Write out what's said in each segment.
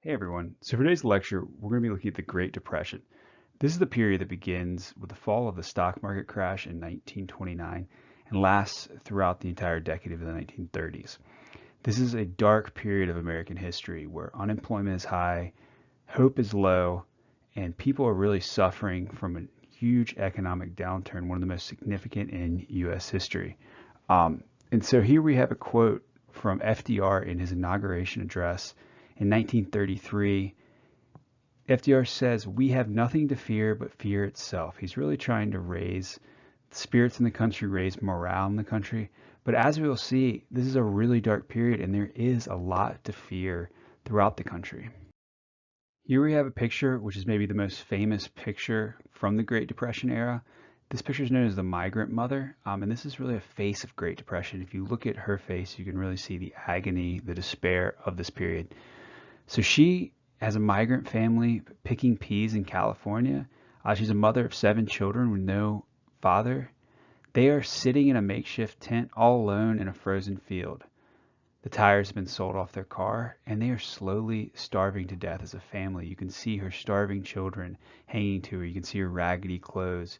Hey everyone. So for today's lecture, we're going to be looking at the Great Depression. This is the period that begins with the fall of the stock market crash in 1929 and lasts throughout the entire decade of the 1930s. This is a dark period of American history where unemployment is high, hope is low, and people are really suffering from a huge economic downturn, one of the most significant in U.S. history. And so here we have a quote from FDR in his inauguration address in 1933. FDR says, "We have nothing to fear but fear itself." He's really trying to raise spirits in the country, raise morale in the country. But as we will see, this is a really dark period and there is a lot to fear throughout the country. Here we have a picture, which is maybe the most famous picture from the Great Depression era. This picture is known as the migrant mother, and this is really a face of Great Depression. If you look at her face, you can really see the agony, the despair of this period. So she has a migrant family picking peas in California. She's a mother of 7 children with no father. They are sitting in a makeshift tent all alone in a frozen field. The tires have been sold off their car, and they are slowly starving to death as a family. You can see her starving children hanging to her. You can see her raggedy clothes.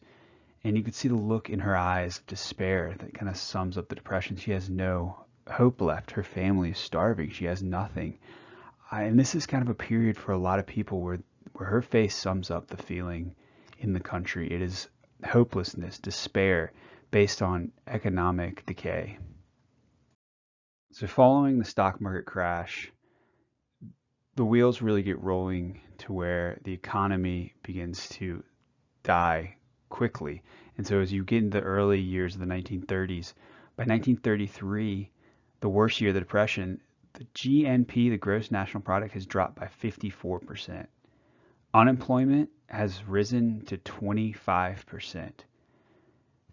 And you can see the look in her eyes of despair that kind of sums up the depression. She has no hope left. Her family is starving. She has nothing. And this is kind of a period for a lot of people where her face sums up the feeling in the country. It is hopelessness, despair, based on economic decay. So following the stock market crash, the wheels really get rolling to where the economy begins to die quickly. And so as you get into the early years of the 1930s, by 1933, the worst year of the Depression, the GNP, the gross national product, has dropped by 54%. Unemployment has risen to 25%.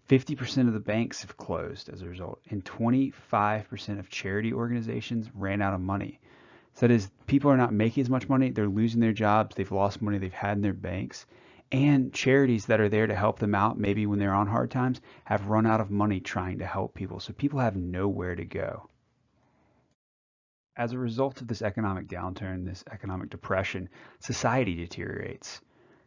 50% of the banks have closed as a result, and 25% of charity organizations ran out of money. So that is, people are not making as much money, they're losing their jobs, they've lost money they've had in their banks, and charities that are there to help them out, maybe when they're on hard times, have run out of money trying to help people. So people have nowhere to go. As a result of this economic downturn, this economic depression, society deteriorates.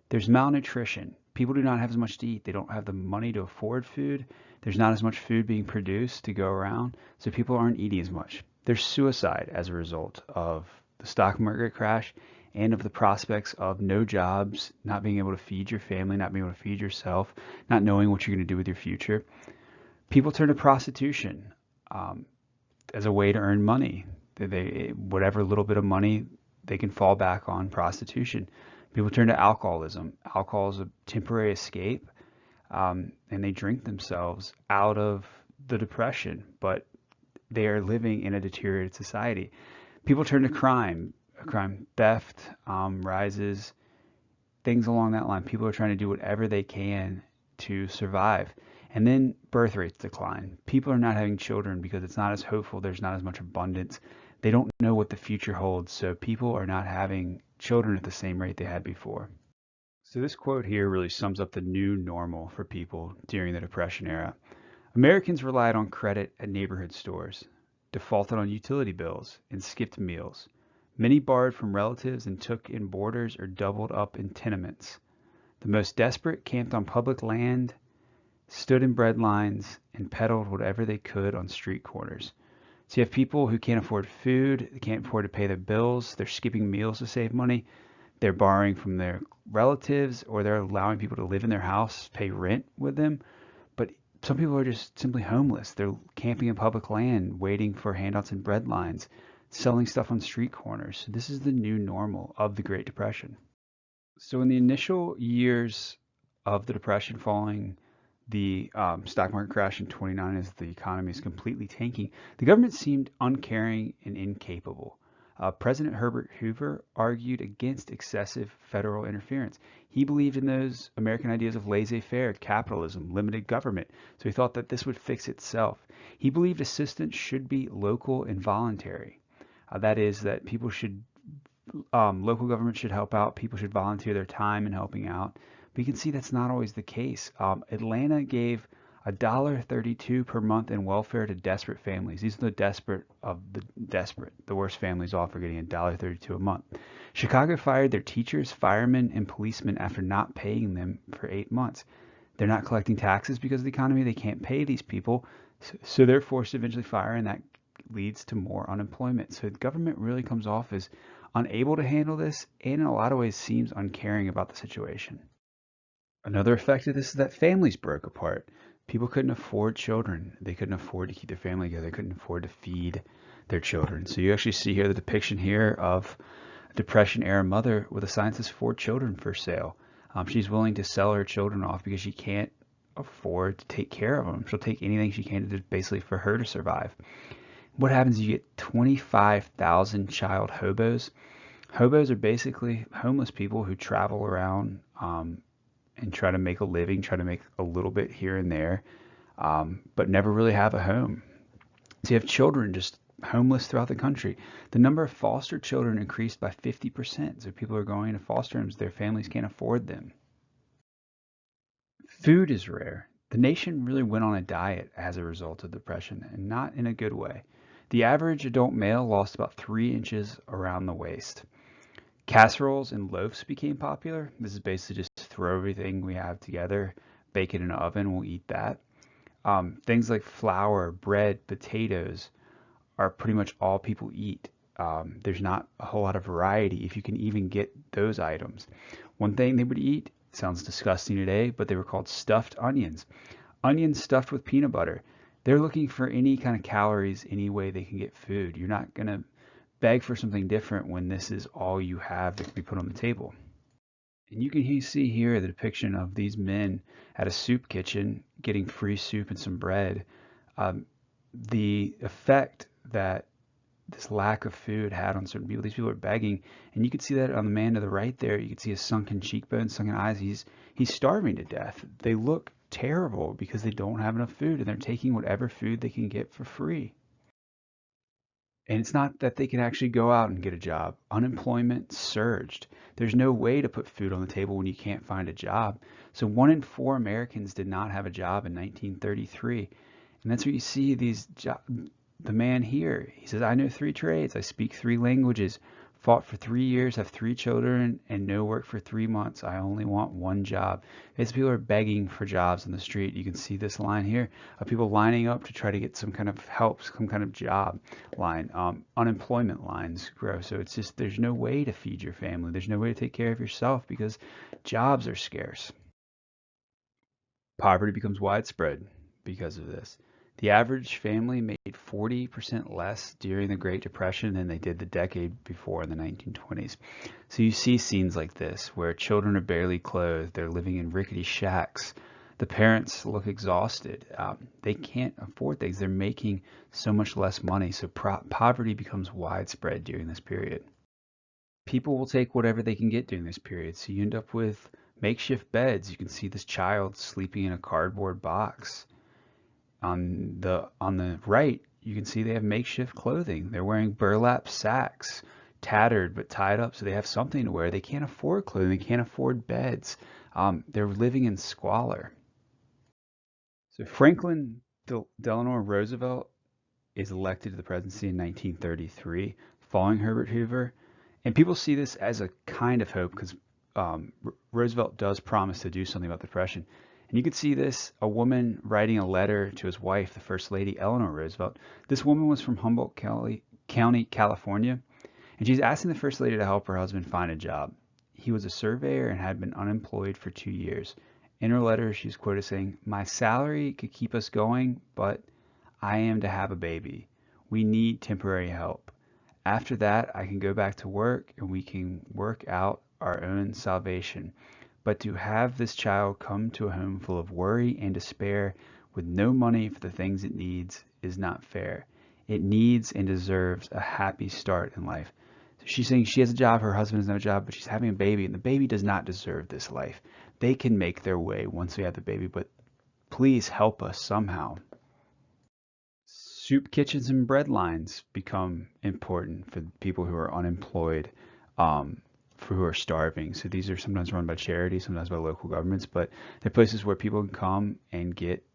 There's malnutrition. People do not have as much to eat. They don't have the money to afford food. There's not as much food being produced to go around, so people aren't eating as much. There's suicide as a result of the stock market crash and of the prospects of no jobs, not being able to feed your family, not being able to feed yourself, not knowing what you're going to do with your future. People turn to prostitution as a way to earn money. Whatever little bit of money they can fall back on prostitution. People turn to alcoholism. Alcohol is a temporary escape, and they drink themselves out of the depression, but they are living in a deteriorated society. People turn to crime. Theft rises, things along that line. People are trying to do whatever they can to survive. And then birth rates decline. People are not having children because it's not as hopeful. There's not as much abundance. They don't know what the future holds, so people are not having children at the same rate they had before. So this quote here really sums up the new normal for people during the Depression era. Americans relied on credit at neighborhood stores, defaulted on utility bills, and skipped meals. Many borrowed from relatives and took in boarders or doubled up in tenements. The most desperate camped on public land, stood in bread lines, and peddled whatever they could on street corners. So you have people who can't afford food, they can't afford to pay their bills, they're skipping meals to save money, they're borrowing from their relatives, or they're allowing people to live in their house, pay rent with them. But some people are just simply homeless. They're camping in public land, waiting for handouts and bread lines, selling stuff on street corners. So this is the new normal of the Great Depression. So in the initial years of the Depression following the stock market crash in 29 as the economy is completely tanking, the government seemed uncaring and incapable. President Herbert Hoover argued against excessive federal interference. He believed in those American ideas of laissez-faire, capitalism, limited government, so he thought that this would fix itself. He believed assistance should be local and voluntary. That is, that people should, local government should help out, people should volunteer their time in helping out. But you can see that's not always the case. Atlanta gave $1.32 per month in welfare to desperate families. These are the desperate of the desperate. The worst families off are getting $1.32 a month. Chicago fired their teachers, firemen, and policemen after not paying them for 8 months. They're not collecting taxes because of the economy. They can't pay these people, so they're forced to eventually fire, and that leads to more unemployment. So the government really comes off as unable to handle this, and in a lot of ways seems uncaring about the situation. Another effect of this is that families broke apart. People couldn't afford children. They couldn't afford to keep their family together. They couldn't afford to feed their children. So you actually see here the depiction here of a Depression era mother with a sign that says 4 children for sale. She's willing to sell her children off because she can't afford to take care of them. She'll take anything she can to do basically for her to survive. What happens is you get 25,000 child hobos. Hobos are basically homeless people who travel around and try to make a living, try to make a little bit here and there, but never really have a home. So you have children just homeless throughout the country. The number of foster children increased by 50%. So people are going to foster homes, their families can't afford them. Food is rare. The nation really went on a diet as a result of depression, and not in a good way. The average adult male lost about 3 inches around the waist. Casseroles and loaves became popular. This is basically just throw everything we have together, bake it in an oven, we'll eat that. Things like flour, bread, potatoes are pretty much all people eat. There's not a whole lot of variety if you can even get those items. One thing they would eat, sounds disgusting today, but they were called stuffed onions. Onions stuffed with peanut butter. They're looking for any kind of calories any way they can get food. You're not going to beg for something different when this is all you have that can be put on the table. And you can see here the depiction of these men at a soup kitchen getting free soup and some bread. The effect that this lack of food had on certain people. These people are begging, and you can see that on the man to the right there. You can see his sunken cheekbones, sunken eyes. He's starving to death. They look terrible because they don't have enough food, and they're taking whatever food they can get for free. And it's not that they can actually go out and get a job. Unemployment surged. There's no way to put food on the table when you can't find a job. So 1 in 4 Americans did not have a job in 1933. And that's what you see the man here. He says, I know 3 trades. I speak 3 languages. Fought for 3 years, have 3 children, and no work for 3 months. I only want 1 job. As people are begging for jobs on the street, you can see this line here of people lining up to try to get some kind of help, some kind of job line. Unemployment lines grow. So it's just, there's no way to feed your family. There's no way to take care of yourself because jobs are scarce. Poverty becomes widespread because of this. The average family made 40% less during the Great Depression than they did the decade before in the 1920s. So you see scenes like this where children are barely clothed, they're living in rickety shacks. The parents look exhausted. They can't afford things. They're making so much less money. So poverty becomes widespread during this period. People will take whatever they can get during this period. So you end up with makeshift beds. You can see this child sleeping in a cardboard box. On the right, you can see they have makeshift clothing. They're wearing burlap sacks, tattered but tied up, so they have something to wear. They can't afford clothing. They can't afford beds. They're living in squalor. So Franklin Delano Roosevelt is elected to the presidency in 1933, following Herbert Hoover. And people see this as a kind of hope because Roosevelt does promise to do something about the Depression. And you can see this, a woman writing a letter to his wife, the First Lady, Eleanor Roosevelt. This woman was from Humboldt County, California, and she's asking the First Lady to help her husband find a job. He was a surveyor and had been unemployed for 2 years. In her letter, she's quoted saying, "My salary could keep us going, but I am to have a baby. We need temporary help. After that, I can go back to work and we can work out our own salvation. But to have this child come to a home full of worry and despair with no money for the things it needs is not fair. It needs and deserves a happy start in life." So she's saying she has a job, her husband has no job, but she's having a baby, and the baby does not deserve this life. They can make their way once we have the baby, but please help us somehow. Soup kitchens and bread lines become important for people who are unemployed. For who are starving. So these are sometimes run by charities, sometimes by local governments, but they're places where people can come and get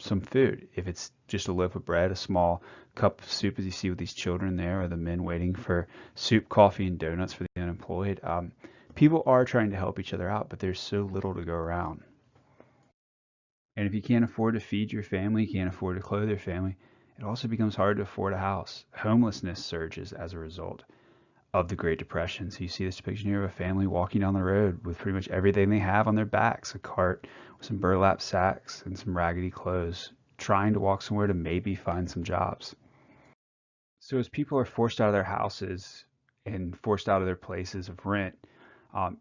some food. If it's just a loaf of bread, a small cup of soup, as you see with these children there, or the men waiting for soup, coffee, and donuts for the unemployed. People are trying to help each other out, but there's so little to go around. And if you can't afford to feed your family, you can't afford to clothe your family, it also becomes hard to afford a house. Homelessness surges as a result of the Great Depression. So you see this depiction here of a family walking down the road with pretty much everything they have on their backs, a cart with some burlap sacks and some raggedy clothes, trying to walk somewhere to maybe find some jobs. So as people are forced out of their houses and forced out of their places of rent, um,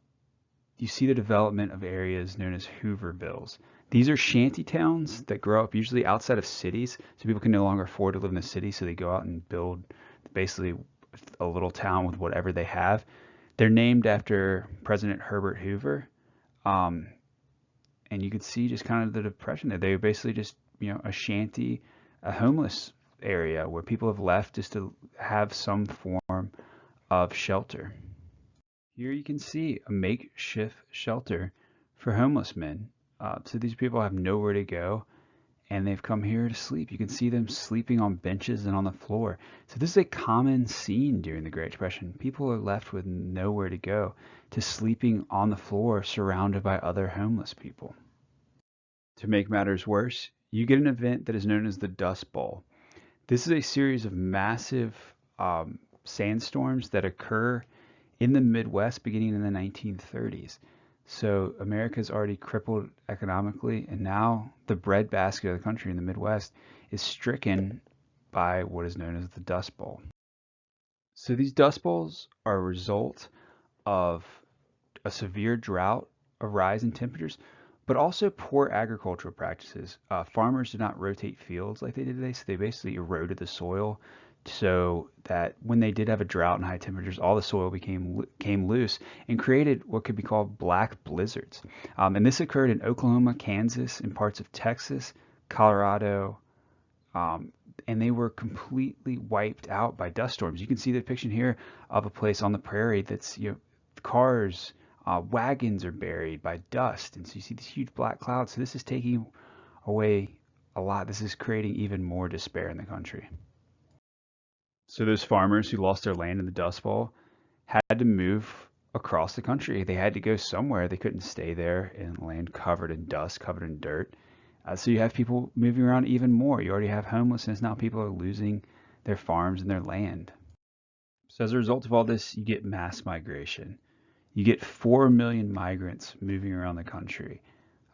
you see the development of areas known as Hoovervilles. These are shanty towns that grow up usually outside of cities, so people can no longer afford to live in the city, so they go out and build basically a little town with whatever they have. They're named after President Herbert Hoover, um, and you could see just kind of the depression there. They were basically just, a shanty, a homeless area where people have left just to have some form of shelter. Here you can see a makeshift shelter for homeless men. So these people have nowhere to go, and they've come here to sleep. You can see them sleeping on benches and on the floor. So this is a common scene during the Great Depression. People are left with nowhere to go, to sleeping on the floor surrounded by other homeless people. To make matters worse, you get an event that is known as the Dust Bowl. This is a series of massive sandstorms that occur in the Midwest beginning in the 1930s. So America's already crippled economically, and now the breadbasket of the country in the Midwest is stricken by what is known as the Dust Bowl. So these Dust Bowls are a result of a severe drought, a rise in temperatures, but also poor agricultural practices. Farmers did not rotate fields like they did today, so they basically eroded the soil so that when they did have a drought and high temperatures, all the soil came loose and created what could be called black blizzards. And this occurred in Oklahoma, Kansas, and parts of Texas, Colorado, and they were completely wiped out by dust storms. You can see the depiction here of a place on the prairie that's, cars, wagons are buried by dust, and so you see these huge black clouds. So this is taking away a lot. This is creating even more despair in the country. So those farmers who lost their land in the Dust Bowl had to move across the country. They had to go somewhere. They couldn't stay there in land covered in dust, covered in dirt. So you have people moving around even more. You already have homelessness. Now people are losing their farms and their land. So as a result of all this, you get mass migration. You get 4 million migrants moving around the country.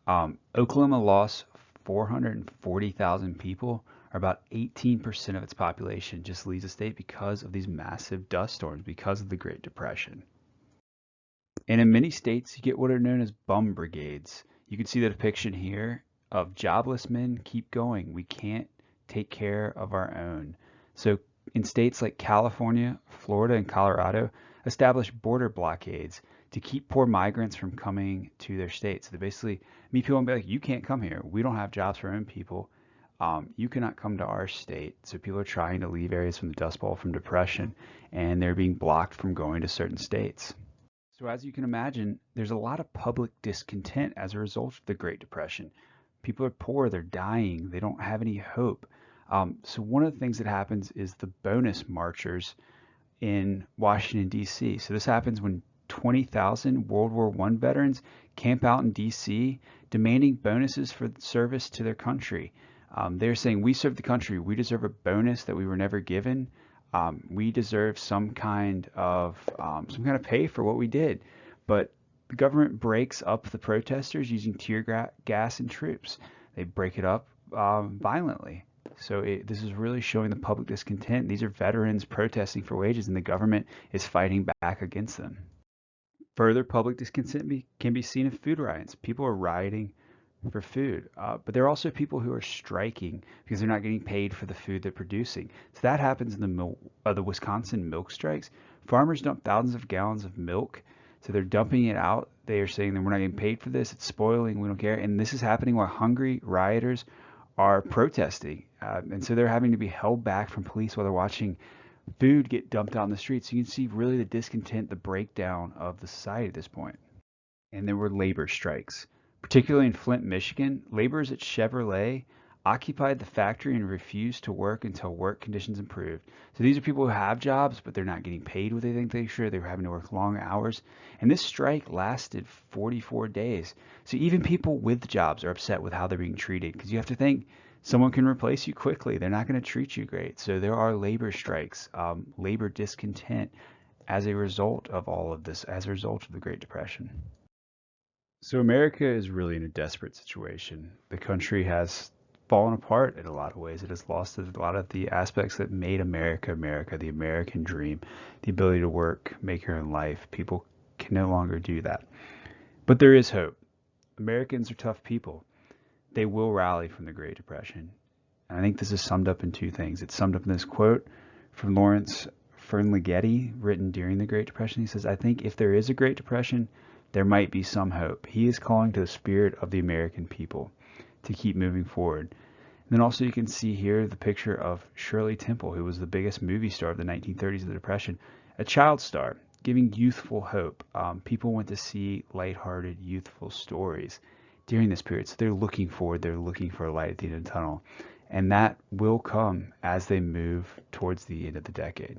Oklahoma lost 440,000 people, or about 18% of its population just leaves the state because of these massive dust storms, because of the Great Depression. And in many states, you get what are known as bum brigades. You can see the depiction here of jobless men keep going. We can't take care of our own. So in states like California, Florida, and Colorado, establish border blockades to keep poor migrants from coming to their states. So they basically meet people and be like, you can't come here. We don't have jobs for our own people. You cannot come to our state. So people are trying to leave areas from the Dust Bowl, from depression, and they're being blocked from going to certain states. So as you can imagine, there's a lot of public discontent as a result of the Great Depression. People are poor, they're dying, they don't have any hope. So one of the things that happens is the bonus marchers in Washington, D.C. So this happens when 20,000 World War I veterans camp out in D.C. demanding bonuses for service to their country. They're saying, we serve the country, we deserve a bonus that we were never given. We deserve some kind of pay for what we did. But the government breaks up the protesters using tear gas and troops. They break it up violently. So this is really showing the public discontent. These are veterans protesting for wages, and the government is fighting back against them. Further public discontent can be seen in food riots. People are rioting for food, but there are also people who are striking because they're not getting paid for the food they're producing. So that happens in the Wisconsin milk strikes. Farmers dump thousands of gallons of milk, so they're dumping it out. They are saying that we're not getting paid for this. It's spoiling. We don't care. And this is happening while hungry rioters are protesting, and so they're having to be held back from police while they're watching food get dumped out in the streets. So you can see really the discontent, the breakdown of the society at this point. And there were labor strikes, particularly in Flint, Michigan. Laborers at Chevrolet occupied the factory and refused to work until work conditions improved. So these are people who have jobs, but they're not getting paid what they think they should. They were having to work long hours. And this strike lasted 44 days. So even people with jobs are upset with how they're being treated, because you have to think someone can replace you quickly. They're not going to treat you great. So there are labor strikes, labor discontent as a result of all of this, as a result of the Great Depression. So America is really in a desperate situation. The country has fallen apart in a lot of ways. It has lost a lot of the aspects that made America America, the American dream, the ability to work, make your own life. People can no longer do that. But there is hope. Americans are tough people. They will rally from the Great Depression. And I think this is summed up in two things. It's summed up in this quote from Lawrence Ferlinghetti, written during the Great Depression. He says, "I think if there is a Great Depression, there might be some hope. He is calling to the spirit of the American people to keep moving forward." And then also you can see here the picture of Shirley Temple, who was the biggest movie star of the 1930s of the Depression, a child star, giving youthful hope. People went to see lighthearted, youthful stories during this period. So they're looking forward, they're looking for a light at the end of the tunnel. And that will come as they move towards the end of the decade.